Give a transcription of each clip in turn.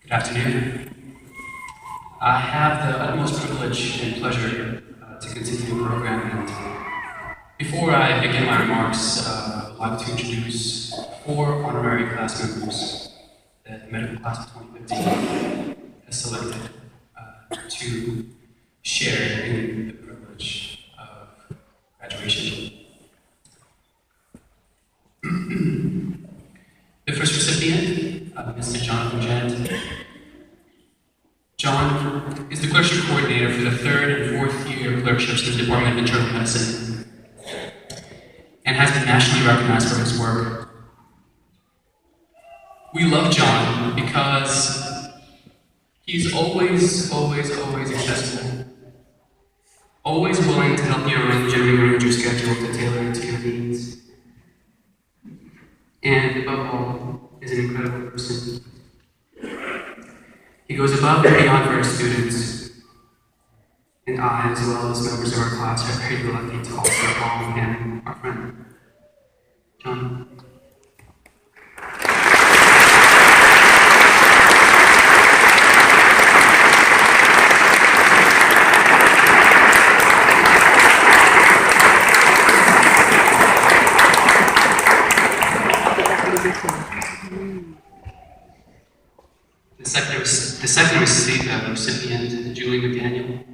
Good afternoon. I have the utmost privilege and pleasure to continue the program. And before I begin my remarks, I would like to introduce 4 honorary class members that the medical class of 2015 has selected to share in the privilege of graduation. The first recipient, Mr. Jonathan Jent. John is the clerkship coordinator for the 3rd and 4th year clerkships in the Department of Internal Medicine and has been nationally recognized for his work. We love John because he's always accessible, always willing to help you arrange and rearrange your schedule to tailor it to your needs. And above all, is an incredible person. He goes above and beyond for his students, and I, as well as members of our class, are very lucky to also call him our friend. John. The second recipient, Julie McDaniel.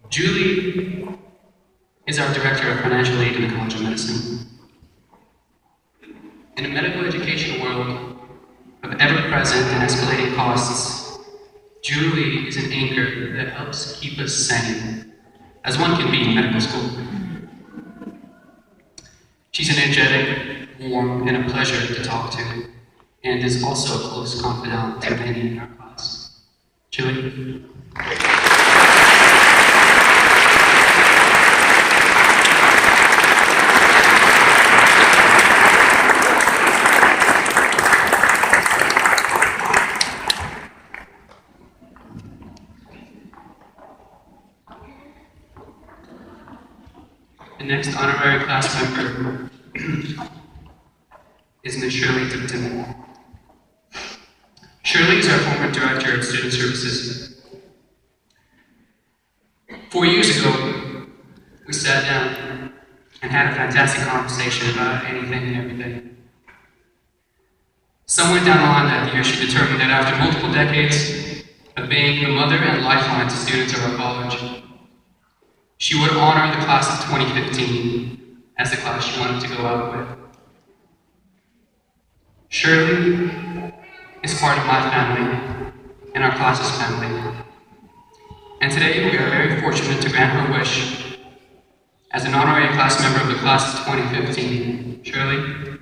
Julie is our Director of Financial Aid in the College of Medicine. In a medical education world of ever-present and escalating costs, Julie is an anchor that helps keep us sane, as one can be in medical school. She's energetic, warm, and a pleasure to talk to, and is also a close confidant to many in our class. Julie? The next honorary class member is Ms. Shirley Tipton. Shirley is our former Director of Student Services. 4 years ago, we sat down and had a fantastic conversation about anything and everything. Somewhere down the line that year, she determined that after multiple decades of being the mother and lifeline to students of our college, she would honor the class of 2015 as the class she wanted to go out with. Shirley is part of my family and our class's family. And today we are very fortunate to grant her wish as an honorary class member of the class of 2015. Shirley?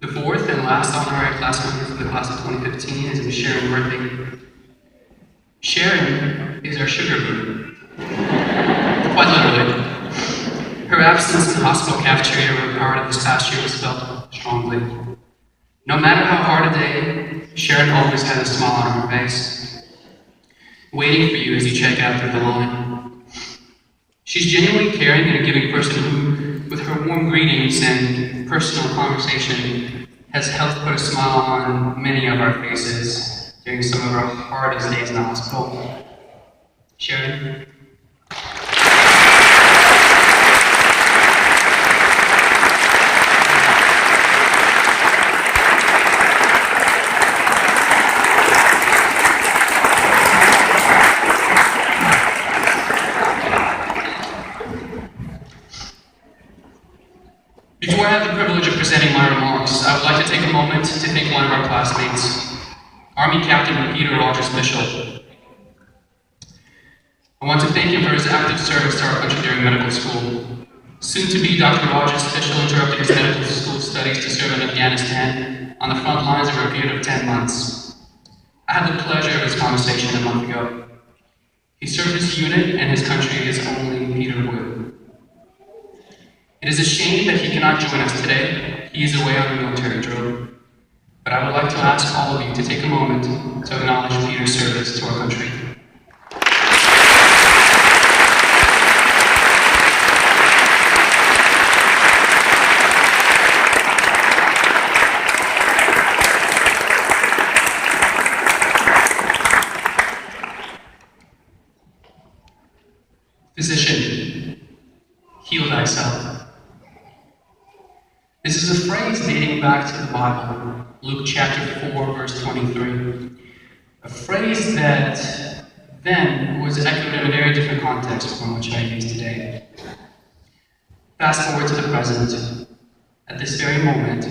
The 4th and last honorary class member for the class of 2015 is Ms. Sharon Murphy. Sharon is our sugar boo. Quite literally. Her absence in the hospital cafeteria part of this past year was felt strongly. No matter how hard a day, Sharon always had a smile on her face, waiting for you as you check out through the line. She's genuinely caring and a giving person who, with her warm greetings and personal conversation, has helped put a smile on many of our faces during some of our hardest days in the hospital. Sharon? Before I have the privilege of presenting my remarks, I would like to take a moment to thank one of our classmates, Army Captain Peter Rogers Bishop. I want to thank him for his active service to our country during medical school. Soon to be, Dr. Rogers Bishop interrupted his medical school studies to serve in Afghanistan on the front lines over a period of 10 months. I had the pleasure of his conversation a month ago. He served his unit and his country as only Peter would. It is a shame that he cannot join us today. He is away on a military drill. But I would like to ask all of you to take a moment to acknowledge Peter's service to our country. Physician, heal thyself. This is a phrase dating back to the Bible, Luke chapter 4, verse 23. A phrase that then was echoed in a very different context from which I use today. Fast forward to the present. At this very moment,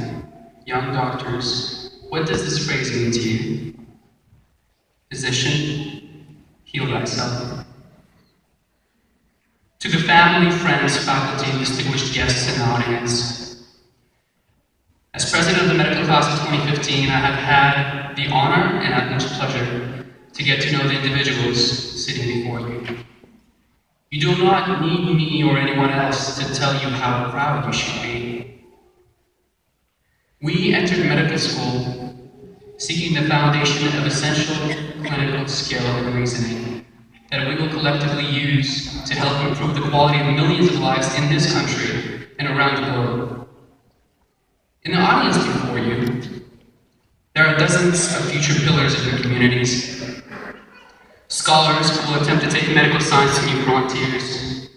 young doctors, what does this phrase mean to you? Physician, heal thyself. To the family, friends, faculty, and distinguished guests in the audience, as president of the medical class of 2015, I have had the honor and utmost pleasure to get to know the individuals sitting before you. You do not need me or anyone else to tell you how proud you should be. We entered medical school seeking the foundation of essential clinical skill and reasoning that we will collectively use to help improve the quality of millions of lives in this country and around the globe. In the audience before you, there are dozens of future pillars of your communities. Scholars who will attempt to take medical science to new frontiers.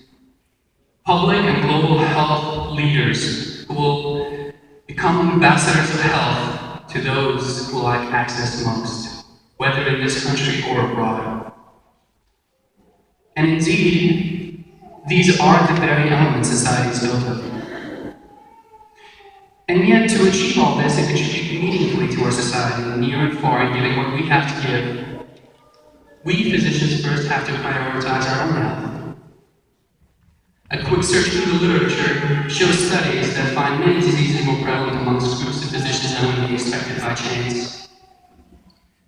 Public and global health leaders who will become ambassadors of health to those who lack access most, whether in this country or abroad. And indeed, these are the very elements society is built of. And yet, to achieve all this and contribute meaningfully to our society, near and far, in giving what we have to give, we physicians first have to prioritize our own health. A quick search through the literature shows studies that find many diseases more prevalent amongst groups of physicians than would be expected by chance.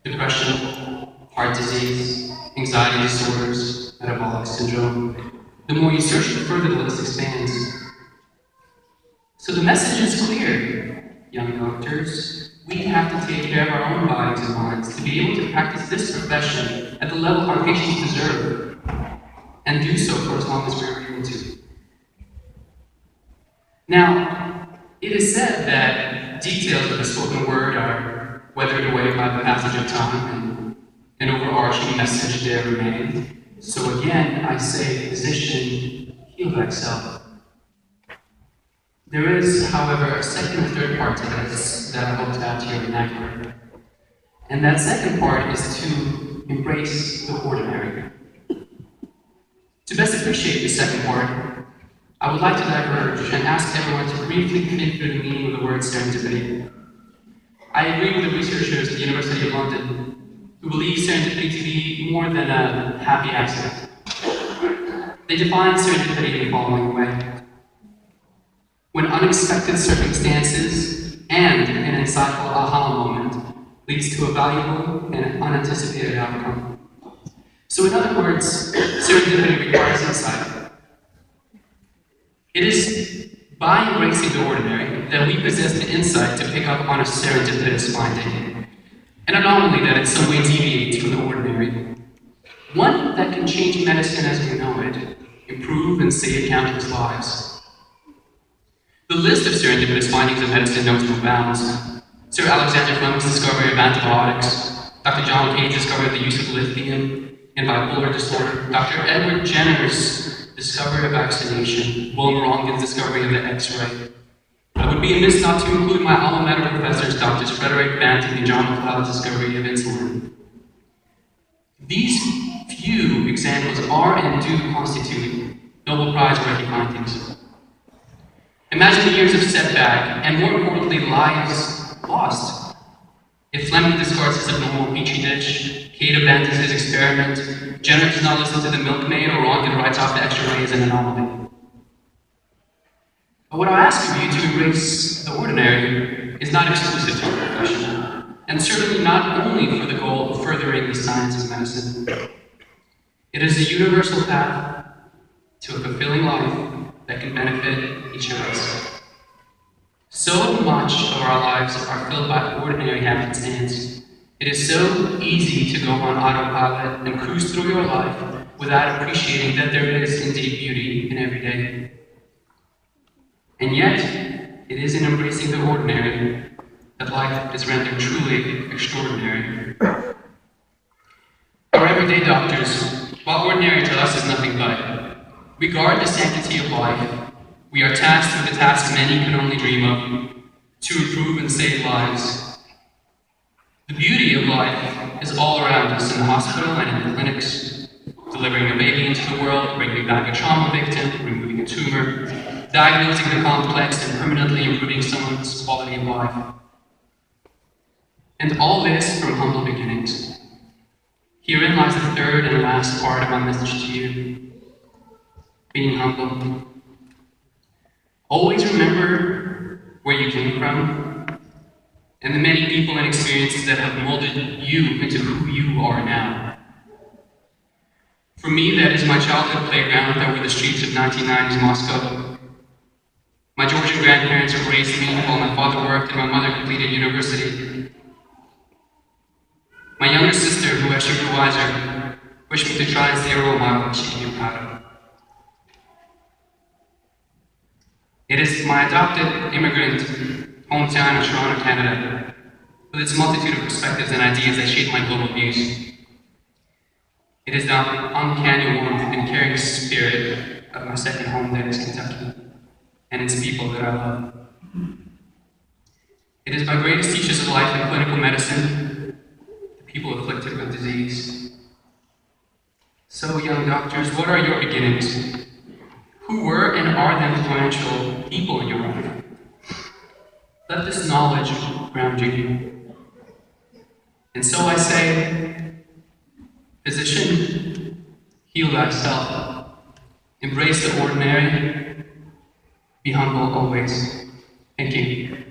Depression, heart disease, anxiety disorders, metabolic syndrome. The more you search, the further the list expands. So the message is clear, young doctors. We have to take care of our own bodies and minds to be able to practice this profession at the level our patients deserve, and do so for as long as we're able to. Now, it is said that details of the spoken word are weathered away by the passage of time, and an overarching message there remain. So again, I say, physician, heal thyself. There is, however, a second and third part to this that I hope to add to your vernacular. And that second part is to embrace the ordinary. To best appreciate the second part, I would like to diverge and ask everyone to briefly think through the meaning of the word serendipity. I agree with the researchers at the University of London who believe serendipity to be more than a happy accident. They define serendipity in the following way. When unexpected circumstances and an insightful aha moment leads to a valuable and unanticipated outcome. So in other words, serendipity requires insight. It is by embracing the ordinary that we possess the insight to pick up on a serendipitous finding, an anomaly that in some way deviates from the ordinary. One that can change medicine as we know it, improve and save countless lives. The list of serendipitous findings in medicine knows no bounds. Sir Alexander Fleming's discovery of antibiotics, Dr. John Cade's discovery of the use of lithium in bipolar disorder, Dr. Edward Jenner's discovery of vaccination, William Rongin's discovery of the X-ray. I would be amiss not to include my alma mater professors, Drs. Frederick Banting and John McLeod's discovery of insulin. These few examples are and do constitute Nobel Prize-worthy findings. Imagine the years of setback, and more importantly, lives lost. If Fleming discards his abnormal petri dish, Cade abandons his experiment, Jenner does not listen to the milkmaid, or Rongin writes off the X-ray as an anomaly. But what I ask of you to embrace the ordinary is not exclusive to our profession, and certainly not only for the goal of furthering the science of medicine. It is a universal path to a fulfilling life that can benefit each of us. So much of our lives are filled by ordinary happenstance. It is so easy to go on autopilot and cruise through your life without appreciating that there is indeed beauty in every day. And yet, it is in embracing the ordinary that life is rendered truly extraordinary. Our everyday doctors, while ordinary to us is nothing but, regard the sanctity of life. We are tasked with a task many could only dream of, to improve and save lives. The beauty of life is all around us in the hospital and in the clinics, delivering a baby into the world, bringing back a trauma victim, removing a tumor, diagnosing the complex and permanently improving someone's quality of life. And all this from humble beginnings. Herein lies the third and last part of my message to you, being humble. Always remember where you came from and the many people and experiences that have molded you into who you are now. For me, that is my childhood playground that were the streets of 1990s Moscow. My Georgian grandparents who raised me while my father worked and my mother completed university. My younger sister, who as she grew wiser, wished me to try and stay a role model that she could be proud of. It is my adopted immigrant hometown of Toronto, Canada, with its multitude of perspectives and ideas that shape my global views. It is the uncanny warmth and caring spirit of my second home that is Kentucky, and its people that I love. It is my greatest teachers of life in clinical medicine, the people afflicted with disease. So, young doctors, what are your beginnings? Who were and are the influential people in your life? Let this knowledge ground you. And so I say, physician, heal thyself. Embrace the ordinary. Be humble always. Thank you.